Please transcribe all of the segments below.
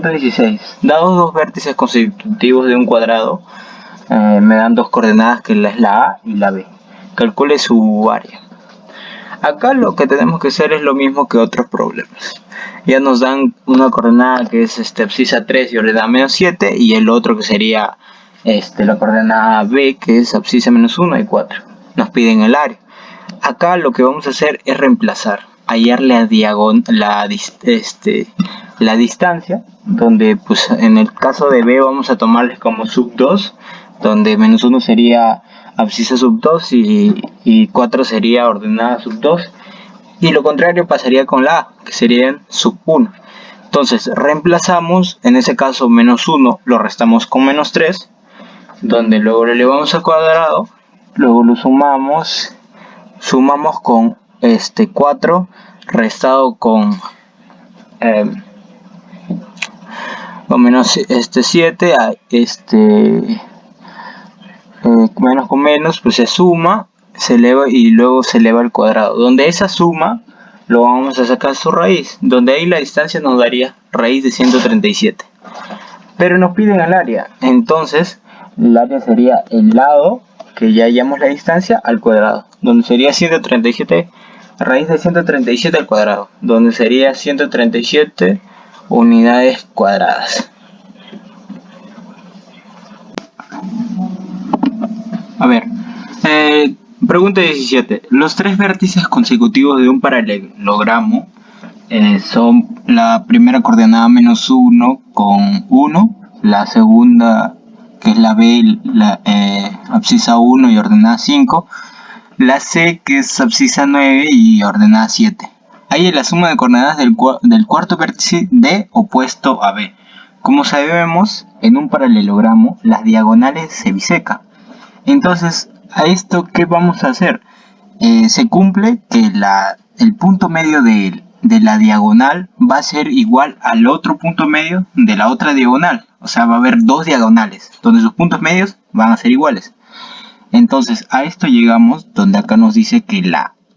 Pregunta 16. Dados dos vértices consecutivos de un cuadrado, me dan dos coordenadas que es la A y la B. Calcule su área. Acá lo que tenemos que hacer es lo mismo que otros problemas. Ya nos dan una coordenada que es abscisa 3 y ordenada menos 7, y el otro que sería la coordenada B, que es abscisa menos 1 y 4. Nos piden el área. Acá lo que vamos a hacer es reemplazar, hallar la distancia, donde pues en el caso de B vamos a tomarles como sub 2, donde menos 1 sería abscisa sub 2 y 4 sería ordenada sub 2, y lo contrario pasaría con la A, que serían sub 1. Entonces reemplazamos, en ese caso menos 1 lo restamos con menos 3, donde luego lo elevamos al cuadrado, luego lo sumamos con 4 restado con menos 7, menos con menos, pues se suma, se eleva y luego se eleva al cuadrado, donde esa suma lo vamos a sacar su raíz, donde ahí la distancia nos daría raíz de 137. Pero nos piden el área, entonces el área sería el lado que ya hallamos la distancia al cuadrado, donde sería 137 raíz de 137 al cuadrado, donde sería 137 unidades cuadradas. A ver, pregunta 17. Los tres vértices consecutivos de un paralelogramo son la primera coordenada menos 1 con 1, la segunda que es la B, la abscisa 1 y ordenada 5, la C que es abscisa 9 y ordenada 7. Ahí es la suma de coordenadas del cuarto vértice D opuesto a B. Como sabemos, en un paralelogramo las diagonales se bisecan. Entonces, a esto, ¿qué vamos a hacer? Se cumple que el punto medio de la diagonal va a ser igual al otro punto medio de la otra diagonal. O sea, va a haber dos diagonales, donde sus puntos medios van a ser iguales. Entonces, a esto llegamos donde acá nos dice que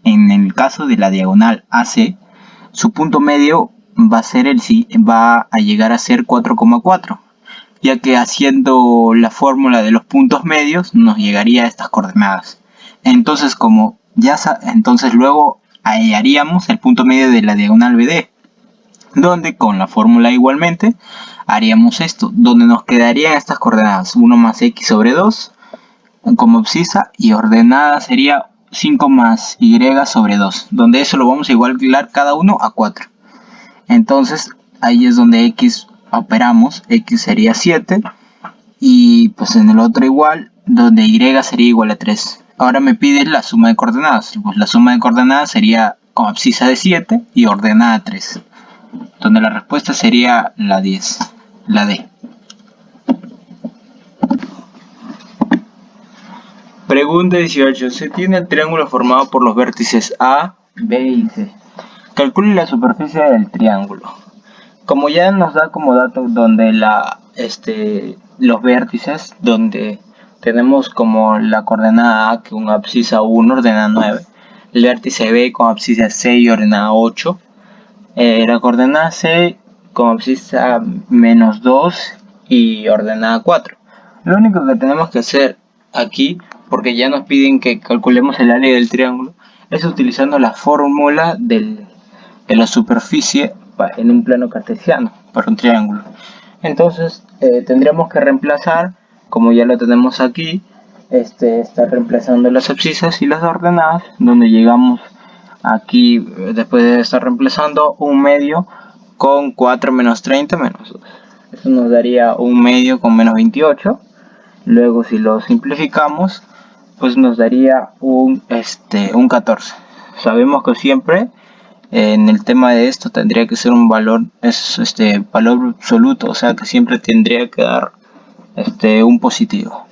en el caso de la diagonal AC, su punto medio va a llegar a ser 4,4. Ya que haciendo la fórmula de los puntos medios nos llegaría a estas coordenadas. Entonces entonces luego hallaríamos el punto medio de la diagonal BD, donde con la fórmula igualmente haríamos esto, donde nos quedarían estas coordenadas 1 más x sobre 2 como abscisa, y ordenada sería 5 más y sobre 2, donde eso lo vamos a igualar cada uno a 4. Entonces ahí es donde x operamos, x sería 7, y pues en el otro igual, donde y sería igual a 3. Ahora me pide la suma de coordenadas, pues la suma de coordenadas sería con abscisa de 7 y ordenada 3, donde la respuesta sería la 10, la D. Pregunta 18. Se tiene el triángulo formado por los vértices A, B y C. Calcule la superficie del triángulo. Como ya nos da como dato donde los vértices, donde tenemos como la coordenada A que una abscisa 1 ordenada 9, el vértice B con abscisa 6 y ordenada 8, la coordenada C con abscisa menos 2 y ordenada 4. Lo único que tenemos que hacer aquí, porque ya nos piden que calculemos el área del triángulo, es utilizando la fórmula de la superficie en un plano cartesiano para un triángulo. Entonces tendríamos que reemplazar, como ya lo tenemos aquí, está reemplazando las abscisas y las ordenadas, donde llegamos aquí, después de estar reemplazando, un medio con 4 menos 30 menos 2. Eso nos daría un medio con menos 28. Luego si lo simplificamos, pues nos daría un 14. Sabemos que siempre en el tema de esto tendría que ser un valor, valor absoluto, o sea que siempre tendría que dar un positivo.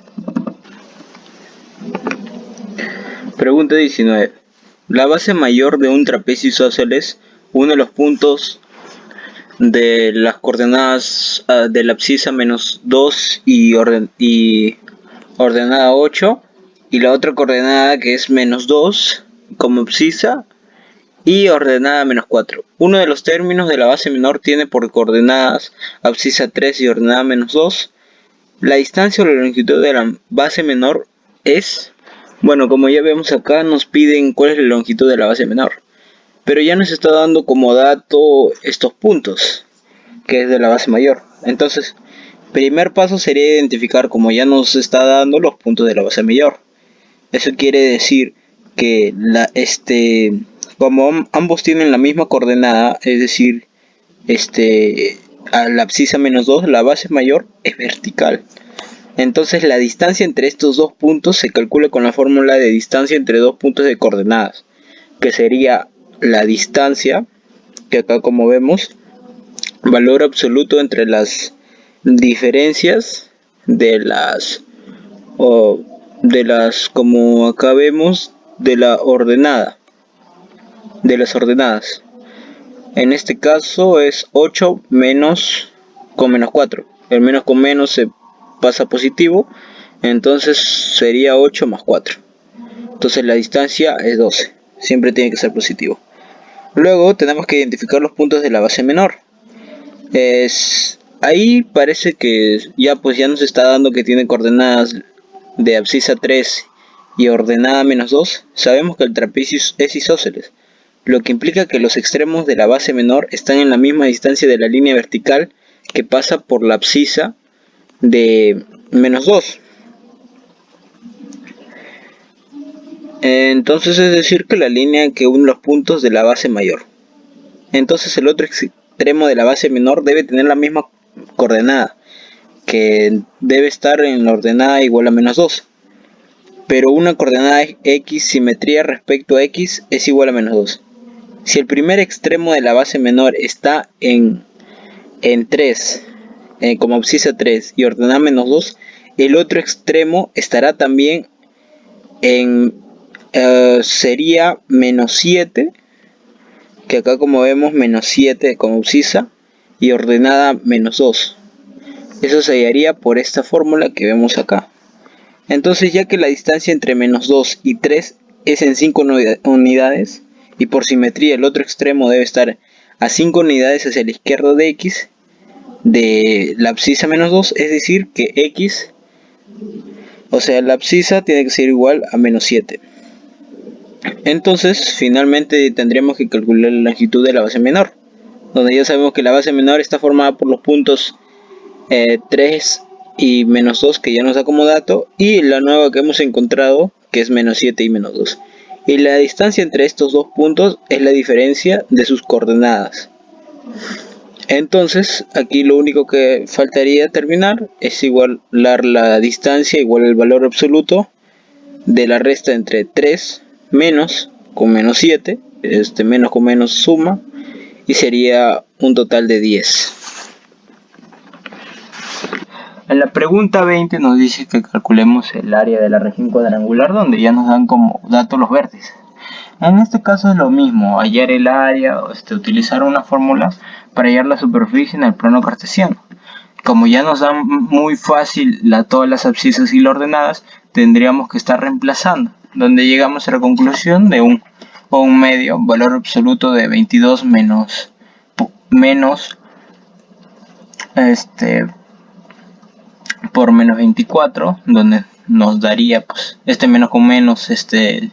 Pregunta 19. La base mayor de un trapecio isósceles une los puntos de las coordenadas de la abscisa menos 2 y ordenada 8, y la otra coordenada que es menos 2 como abscisa y ordenada menos 4. Uno de los términos de la base menor tiene por coordenadas abscisa 3 y ordenada menos 2. La distancia o la longitud de la base menor es, bueno, como ya vemos acá nos piden cuál es la longitud de la base menor, pero ya nos está dando como dato estos puntos, que es de la base mayor. Entonces, primer paso sería identificar, como ya nos está dando, los puntos de la base mayor. Eso quiere decir que como ambos tienen la misma coordenada, es decir, a la abscisa menos 2, la base mayor es vertical. Entonces la distancia entre estos dos puntos se calcula con la fórmula de distancia entre dos puntos de coordenadas, que sería la distancia, que acá como vemos, valor absoluto entre las diferencias de las como acá vemos, de las ordenadas. En este caso es 8 menos con menos 4. El menos con menos se pasa positivo, entonces sería 8 más 4. Entonces la distancia es 12. Siempre tiene que ser positivo. Luego tenemos que identificar los puntos de la base menor. Ahí parece que ya nos está dando que tiene coordenadas de abscisa 3 y ordenada menos 2. Sabemos que el trapecio es isósceles, lo que implica que los extremos de la base menor están en la misma distancia de la línea vertical que pasa por la abscisa de menos 2. Entonces es decir que la línea que une los puntos de la base mayor. Entonces el otro extremo de la base menor debe tener la misma coordenada, que debe estar en la ordenada igual a menos 2. Pero una coordenada x simetría respecto a x es igual a menos 2. Si el primer extremo de la base menor está en 3, como abscisa 3 y ordenada menos 2, el otro extremo estará también en sería menos 7, que acá como vemos menos 7 como abscisa y ordenada menos 2. Eso se hallaría por esta fórmula que vemos acá. Entonces, ya que la distancia entre menos 2 y 3 es en 5 unidades, y por simetría el otro extremo debe estar a 5 unidades hacia la izquierda de x, de la abscisa menos 2, es decir que x, o sea la abscisa tiene que ser igual a menos 7. Entonces finalmente tendríamos que calcular la longitud de la base menor, donde ya sabemos que la base menor está formada por los puntos 3 y menos 2, que ya nos da como dato, y la nueva que hemos encontrado, que es menos 7 y menos 2. Y la distancia entre estos dos puntos es la diferencia de sus coordenadas. Entonces aquí lo único que faltaría terminar es igualar la distancia igual al valor absoluto de la resta entre 3 menos con menos 7, menos con menos suma, y sería un total de 10. En la pregunta 20 nos dice que calculemos el área de la región cuadrangular, donde ya nos dan como dato los vértices. En este caso es lo mismo, hallar el área, utilizar una fórmula para hallar la superficie en el plano cartesiano. Como ya nos dan muy fácil todas las abscisas y las ordenadas, tendríamos que estar reemplazando, donde llegamos a la conclusión de un medio, valor absoluto de 22 menos por menos 24, donde nos daría menos con menos se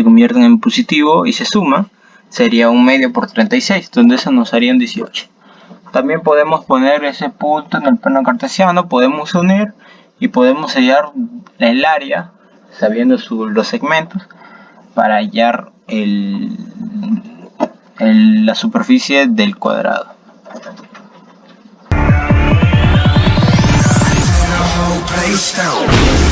convierten en positivo y se suma, sería un medio por 36, donde eso nos haría un 18. También podemos poner ese punto en el plano cartesiano, podemos unir y podemos hallar el área sabiendo los segmentos para hallar la superficie del cuadrado. Place down.